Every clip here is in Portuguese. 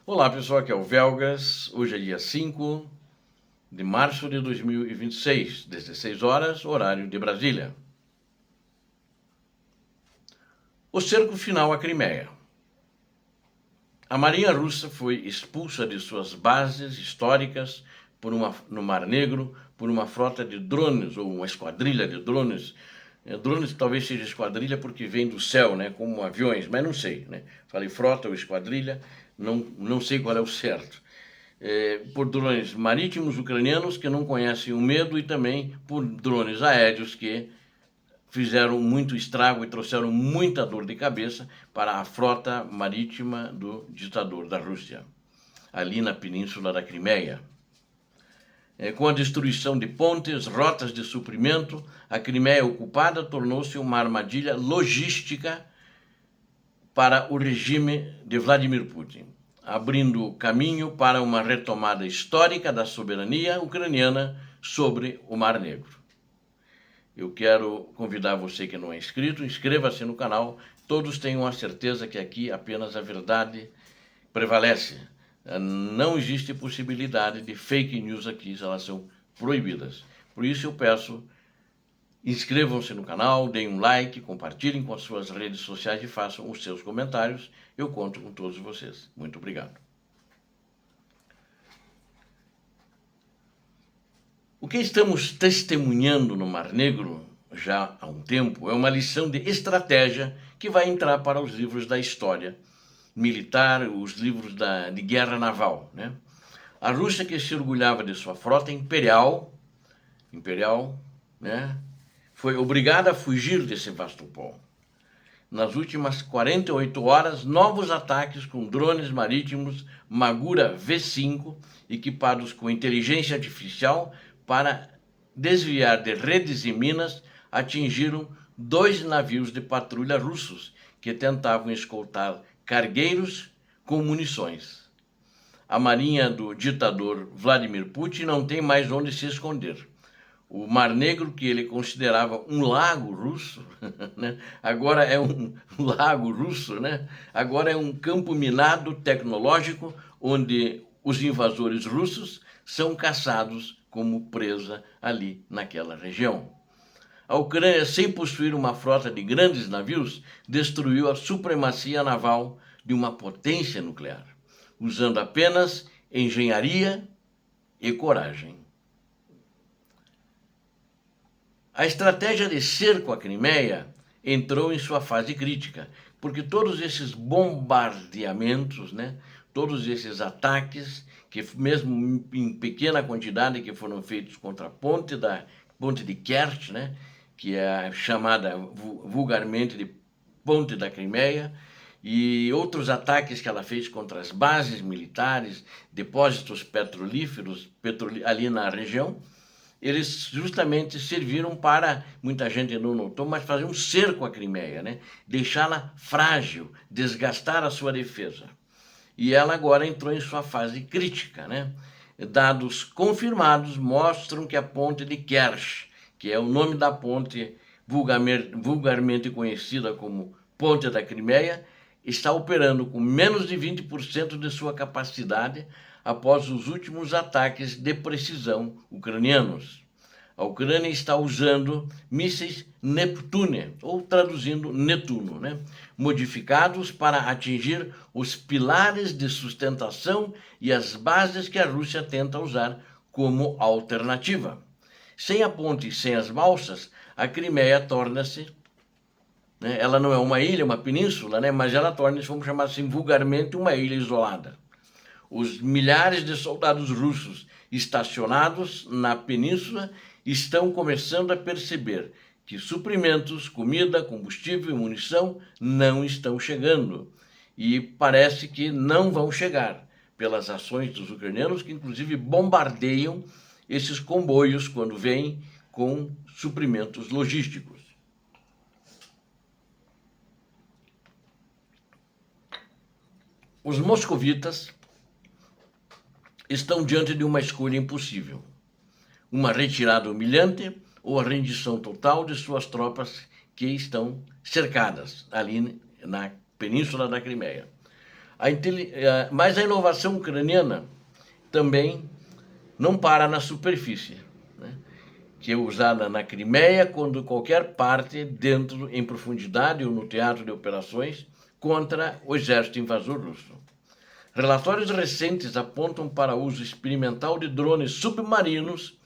Olá pessoal, aqui é o Velgas. Hoje é dia 5 de março de 2026, 16 horas, horário de Brasília. O cerco final à Crimeia. A Marinha Russa foi expulsa de suas bases históricas no Mar Negro por uma frota de drones, ou uma esquadrilha de drones. Drones talvez seja esquadrilha porque vem do céu, né, como aviões, mas não sei. Né? Falei frota ou esquadrilha, não sei qual é o certo. Por drones marítimos ucranianos que não conhecem o medo e também por drones aéreos que fizeram muito estrago e trouxeram muita dor de cabeça para a frota marítima do ditador da Rússia, ali na península da Crimeia. Com a destruição de pontes, rotas de suprimento, a Crimeia ocupada tornou-se uma armadilha logística para o regime de Vladimir Putin, abrindo caminho para uma retomada histórica da soberania ucraniana sobre o Mar Negro. Eu quero convidar você que não é inscrito, inscreva-se no canal. Todos tenham a certeza que aqui apenas a verdade prevalece. Não existe possibilidade de fake news aqui, elas são proibidas. Por isso eu peço, inscrevam-se no canal, deem um like, compartilhem com as suas redes sociais e façam os seus comentários. Eu conto com todos vocês. Muito obrigado. O que estamos testemunhando no Mar Negro já há um tempo é uma lição de estratégia que vai entrar para os livros da história militar, os livros de guerra naval. Né? A Rússia, que se orgulhava de sua frota imperial, né, foi obrigada a fugir de Sevastopol. Nas últimas 48 horas, novos ataques com drones marítimos Magura V5, equipados com inteligência artificial para desviar de redes e minas, atingiram 2 navios de patrulha russos que tentavam escoltar cargueiros com munições. A marinha do ditador Vladimir Putin não tem mais onde se esconder. O Mar Negro, que ele considerava um lago russo, né? Agora é um lago russo, né? Agora é um campo minado tecnológico onde os invasores russos são caçados como presa ali naquela região. A Ucrânia, sem possuir uma frota de grandes navios, destruiu a supremacia naval de uma potência nuclear, usando apenas engenharia e coragem. A estratégia de cerco à Crimeia entrou em sua fase crítica, porque todos esses bombardeamentos, né, todos esses ataques, que mesmo em pequena quantidade que foram feitos contra a ponte de Kerch, né, que é chamada vulgarmente de Ponte da Crimeia, e outros ataques que ela fez contra as bases militares, depósitos petrolíferos ali na região, eles justamente serviram para, muita gente não notou, mas fazer um cerco à Crimeia, né? Deixá-la frágil, desgastar a sua defesa. E ela agora entrou em sua fase crítica, né? Dados confirmados mostram que a ponte de Kerch, que é o nome da ponte vulgarmente conhecida como Ponte da Crimeia, está operando com menos de 20% de sua capacidade após os últimos ataques de precisão ucranianos. A Ucrânia está usando mísseis Neptune, ou traduzindo Netuno, né? Modificados para atingir os pilares de sustentação e as bases que a Rússia tenta usar como alternativa. Sem a ponte e sem as balsas, a Crimeia torna-se, né, ela não é uma ilha, uma península, né, mas ela torna-se, vamos chamar assim vulgarmente, uma ilha isolada. Os milhares de soldados russos estacionados na península estão começando a perceber que suprimentos, comida, combustível e munição não estão chegando. E parece que não vão chegar pelas ações dos ucranianos, que inclusive bombardeiam esses comboios quando vêm com suprimentos logísticos. Os moscovitas estão diante de uma escolha impossível: uma retirada humilhante ou a rendição total de suas tropas que estão cercadas ali na península da Crimeia. Mas a inovação ucraniana também não para na superfície, né? Que é usada na Crimeia quando qualquer parte dentro, em profundidade ou no teatro de operações contra o exército invasor russo. Relatórios recentes apontam para o uso experimental de drones submarinos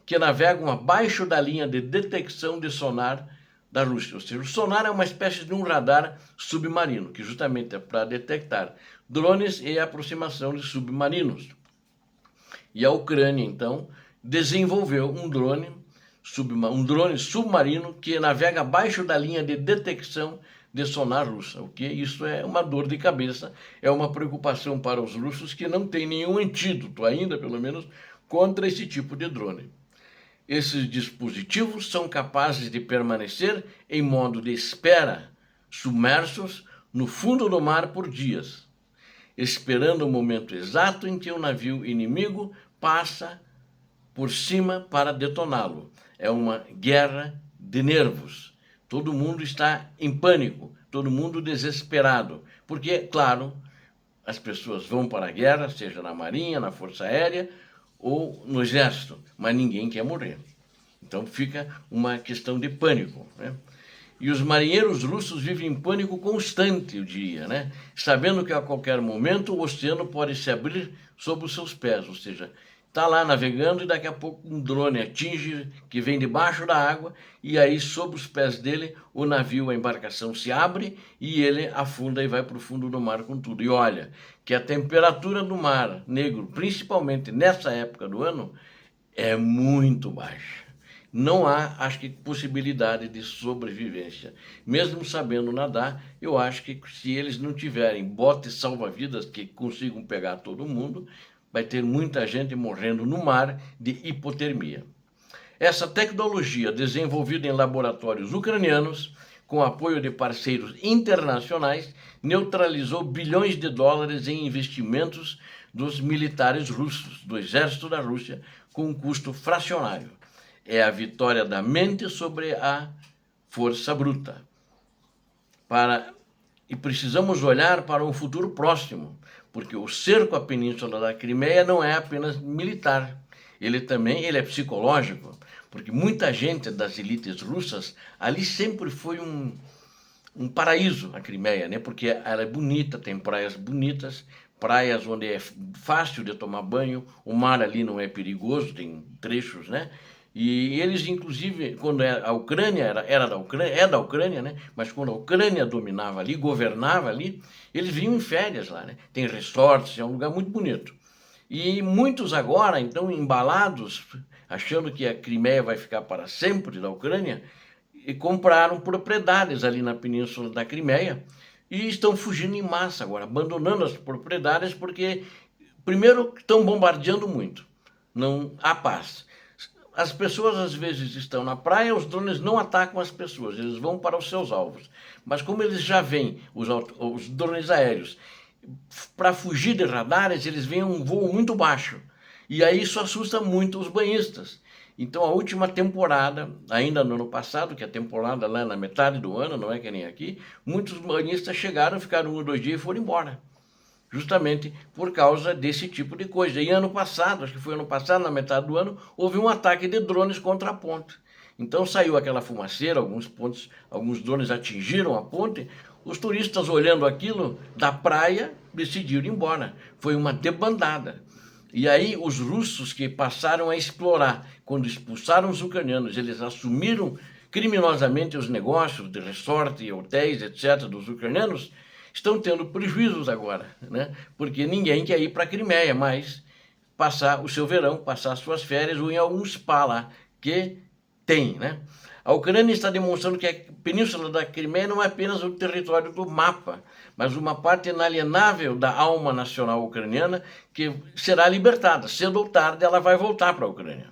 que navegam abaixo da linha de detecção de sonar da Rússia. Ou seja, o sonar é uma espécie de um radar submarino, que justamente é para detectar drones e a aproximação de submarinos. E a Ucrânia, então, desenvolveu um drone submarino que navega abaixo da linha de detecção de sonar russa. O que isso é uma dor de cabeça, é uma preocupação para os russos que não tem nenhum antídoto ainda, pelo menos, contra esse tipo de drone. Esses dispositivos são capazes de permanecer em modo de espera, submersos no fundo do mar por dias, esperando o momento exato em que o navio inimigo passa por cima para detoná-lo. É uma guerra de nervos. Todo mundo está em pânico, todo mundo desesperado, porque, claro, as pessoas vão para a guerra, seja na Marinha, na Força Aérea ou no Exército, mas ninguém quer morrer. Então fica uma questão de pânico, né? E os marinheiros russos vivem em pânico constante o dia, né? Sabendo que a qualquer momento o oceano pode se abrir sob os seus pés, ou seja, está lá navegando e daqui a pouco um drone atinge, que vem debaixo da água, e aí sob os pés dele o navio, a embarcação se abre e ele afunda e vai para o fundo do mar com tudo. E olha, que a temperatura do mar Negro, principalmente nessa época do ano, é muito baixa. Não há, acho que, possibilidade de sobrevivência. Mesmo sabendo nadar, eu acho que se eles não tiverem botes salva-vidas que consigam pegar todo mundo, vai ter muita gente morrendo no mar de hipotermia. Essa tecnologia, desenvolvida em laboratórios ucranianos, com apoio de parceiros internacionais, neutralizou bilhões de dólares em investimentos dos militares russos, do exército da Rússia, com um custo fracionário. É a vitória da mente sobre a força bruta. E precisamos olhar para um futuro próximo, porque o cerco à Península da Crimeia não é apenas militar, ele é psicológico, porque muita gente das elites russas, ali sempre foi um paraíso, a Crimeia, né? Porque ela é bonita, tem praias bonitas, praias onde é fácil de tomar banho, o mar ali não é perigoso, tem trechos, né? E eles, inclusive, quando a Ucrânia é da Ucrânia, né? Mas quando a Ucrânia dominava ali, governava ali, eles vinham em férias lá, né? Tem resorts, é um lugar muito bonito. E muitos agora, então, embalados, achando que a Crimeia vai ficar para sempre da Ucrânia, e compraram propriedades ali na Península da Crimeia e estão fugindo em massa agora, abandonando as propriedades porque, primeiro, estão bombardeando muito, não há paz. As pessoas às vezes estão na praia, os drones não atacam as pessoas, eles vão para os seus alvos. Mas como eles já vêm, os drones aéreos, para fugir de radares, eles vêm a um voo muito baixo. E aí isso assusta muito os banhistas. Então a última temporada, ainda no ano passado, que a temporada lá na metade do ano, não é que nem aqui, muitos banhistas chegaram, ficaram 1 ou 2 dias e foram embora. Justamente por causa desse tipo de coisa. E ano passado, acho que foi ano passado, na metade do ano, houve um ataque de drones contra a ponte. Então saiu aquela fumaceira, alguns drones atingiram a ponte, os turistas olhando aquilo da praia decidiram ir embora. Foi uma debandada. E aí os russos que passaram a explorar, quando expulsaram os ucranianos, eles assumiram criminosamente os negócios de resort, hotéis, etc., dos ucranianos, estão tendo prejuízos agora, né? Porque ninguém quer ir para a Crimeia mais passar o seu verão, passar suas férias ou em algum spa lá, que tem, né? A Ucrânia está demonstrando que a Península da Crimeia não é apenas o território do mapa, mas uma parte inalienável da alma nacional ucraniana que será libertada. Cedo ou tarde ela vai voltar para a Ucrânia.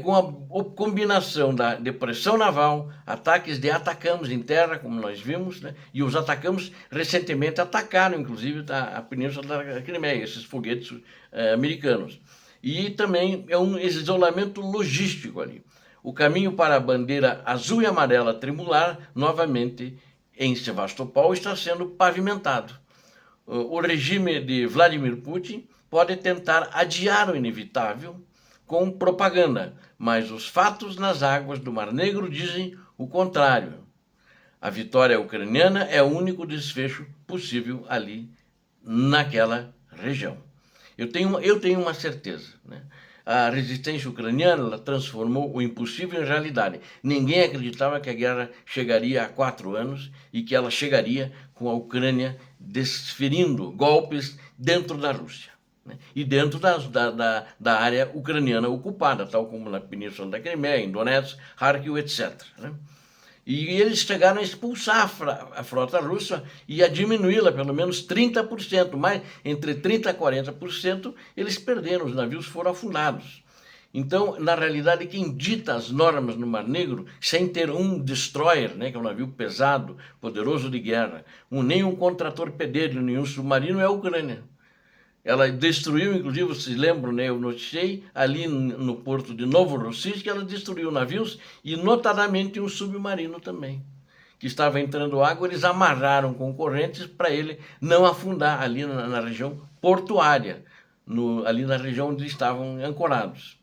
Com a combinação da depressão naval, ataques de atacamos em terra, como nós vimos, né? E os atacamos recentemente atacaram, inclusive, a Península da Crimeia, esses foguetes americanos. E também é um isolamento logístico ali. O caminho para a bandeira azul e amarela trimular, novamente em Sevastopol, está sendo pavimentado. o regime de Vladimir Putin pode tentar adiar o inevitável com propaganda, mas os fatos nas águas do Mar Negro dizem o contrário. A vitória ucraniana é o único desfecho possível ali naquela região. Eu tenho uma certeza, né? A resistência ucraniana ela transformou o impossível em realidade. Ninguém acreditava que a guerra chegaria a 4 anos e que ela chegaria com a Ucrânia desferindo golpes dentro da Rússia, né? E dentro da área ucraniana ocupada, tal como na Península da Crimeia, em Donetsk, Kharkiv, etc., né? E eles chegaram a expulsar a frota russa e a diminuí-la pelo menos 30%, mas entre 30% a 40% eles perderam, os navios foram afundados. Então, na realidade, quem dita as normas no Mar Negro, sem ter um destroyer, né, que é um navio pesado, poderoso de guerra, nem um contratorpedeiro, nenhum submarino, é a Ucrânia. Ela destruiu, inclusive, vocês lembram, né? Eu noticiei ali no porto de Novorossiysk, ela destruiu navios e, notadamente, um submarino também, que estava entrando água. Eles amarraram com correntes para ele não afundar ali na região portuária, ali na região onde estavam ancorados.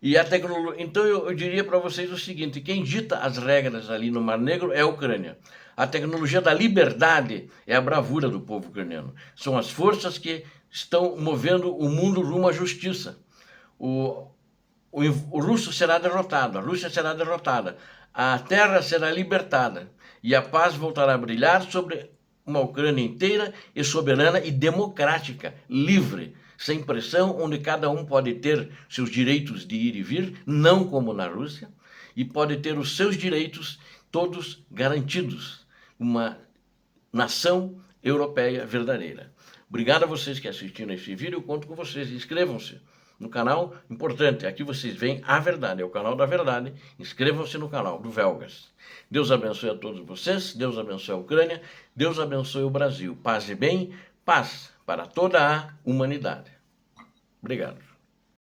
E a tecnologia. Então eu diria para vocês o seguinte: quem dita as regras ali no Mar Negro é a Ucrânia. A tecnologia da liberdade é a bravura do povo ucraniano. São as forças que estão movendo o mundo rumo à justiça. O russo será derrotado, a Rússia será derrotada, a terra será libertada e a paz voltará a brilhar sobre uma Ucrânia inteira e soberana e democrática, livre, sem pressão, onde cada um pode ter seus direitos de ir e vir, não como na Rússia, e pode ter os seus direitos todos garantidos. Uma nação europeia verdadeira. Obrigado a vocês que assistiram esse vídeo, eu conto com vocês, inscrevam-se no canal, importante, aqui vocês veem a verdade, é o canal da verdade, inscrevam-se no canal do Velgas. Deus abençoe a todos vocês, Deus abençoe a Ucrânia, Deus abençoe o Brasil, paz e bem, paz para toda a humanidade. Obrigado.